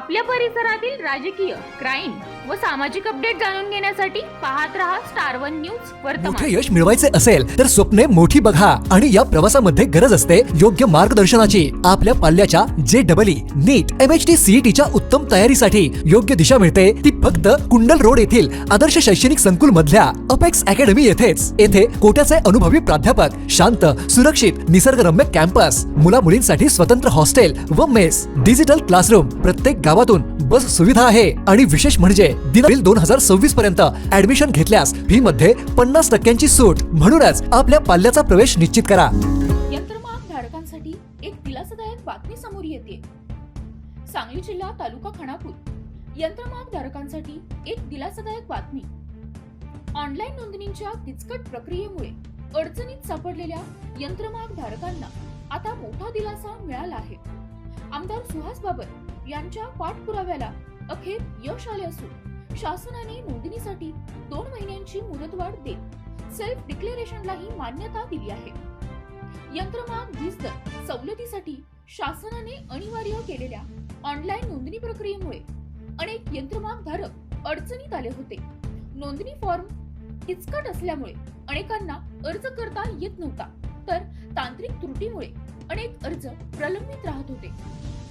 आपल्या परिसरातील राजकीय, क्राईम व सामाजिक अपडेट जाणून घेण्यासाठी पाहत रहा स्टार वन न्यूज वर्तमान। मोठे यश मिळवायचे असेल तर स्वप्ने मोठी बघा आणि या प्रवासामध्ये गरज असते योग्य मार्गदर्शनाची। आपल्या पाल्याच्या JEE, नीट, MHT, CETच्या उत्तम तयारीसाठी योग्य दिशा मिळते ती फक्त कुंडल रोड येथील आदर्श शैक्षणिक संकुल मधल्या अपेक्स अकॅडमी येथेच। येथे कोट्याचे अनुभवी प्राध्यापक, शांत, सुरक्षित, निसर्गरम्य कॅम्पस, मुला मुलींसाठी स्वतंत्र हॉस्टेल व मेस, डिजिटल क्लासरूम, प्रत्येक गावातून बस सुविधा आहे आणि विशेष म्हणजे दिनांक 2026 पर्यंत ऍडमिशन घेतल्यास फी मध्ये 50% सूट। म्हणूनच आपल्या पाल्याचा प्रवेश निश्चित करा। यंत्रमाग धारकांसाठी एक दिलासादायक बातमी समोर येते। सांगली जिल्हा तालुका खानापूर यंत्रमाग धारकांसाठी एक दिलासादायक बातमी। ऑनलाईन नोंदणीच्या किचकट प्रक्रियेमुळे अडचणीत सापडलेल्या यंत्रमाग धारकांना आता मोठा दिलासा मिळाला आहे। आमदार सुहास बाबर यांच्या पाठपुराव्याला अखेर यश आले असून शासनाने नोंदणीसाठी 2 महिन्यांची मुदतवाढ देत सेल्फ डिक्लेरेशनलाही मान्यता दिली आहे। यंत्रमाग वीज दर सवलतीसाठी शासनाने अनिवार्य केलेल्या ऑनलाईन नोंदणी प्रक्रियेमुळे अनेक यंत्रमाग धारक अडचणीत आले होते। नोंदणी फॉर्म किचकट असल्यामुळे अनेकांना अर्ज करता येत नव्हता, तर तांत्रिक त्रुटीमुळे अनेक अर्ज प्रलंबित राहत होते।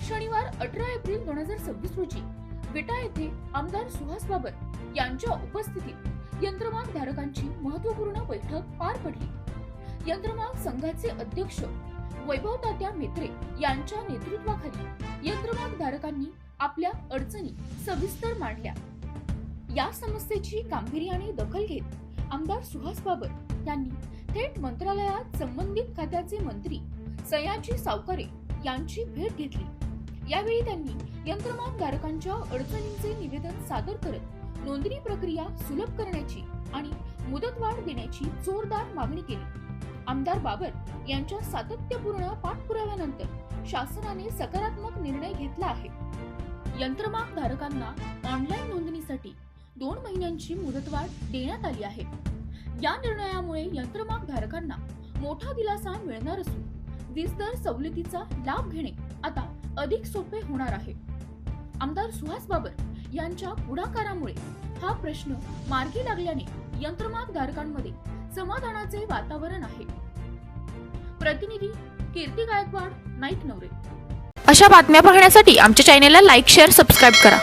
शनिवार 18 एप्रिल 2026 रोजी विटा येथे आमदार सुहास बाबर यांच्या उपस्थितीत यंत्रमाग धारकांची महत्त्वपूर्ण बैठक पार पडली। यंत्रमाग संघाचे अध्यक्ष वैभव तात्या मेत्रे यांच्या नेतृत्वाखाली यंत्रमाग धारकांनी आपल्या अडचणी सविस्तर मांडल्या। या समस्येची गांभीर्याने दखल घेत आमदार सुहास बाबर यांनी थेट मंत्रालयात संबंधित खात्याचे मंत्री सयाजी सावकारे यांची भेट घेतली। यावेळी त्यांनी यंत्रमाग धारकांच्या अडचणींचे निवेदन सादर करत नोंदणी प्रक्रिया सुलभ करण्याची आणि मुदतवाढ देण्याची जोरदार मागणी केली। आमदार बाबर यांच्या सातत्यपूर्ण पाठपुराव्यानंतर शासनाने सकारात्मक निर्णय घेतला आहे। यंत्रमाग धारकांना ऑनलाईन नोंदणीसाठी 2 महिन्यांची मुदतवाढ देण्यात आली आहे। या निर्णयामुळे यंत्रमाग धारकांना मोठा दिलासा मिळणार असून वीज दर सवलतीचा लाभ घेणे आता अधिक सोपे होणार आहे। आमदार सुहास बाबर यांच्या पुढाकारामुळे हा प्रश्न मार्गी लागल्याने यंत्रमाग धारकांमध्ये समाधानाचे वातावरण आहे। प्रतिनिधी कीर्ती गायकवाड, नाईक नवरे। अशा बातम्या पाहण्यासाठी आमच्या चॅनेलला लाईक, शेअर, सबस्क्राईब करा।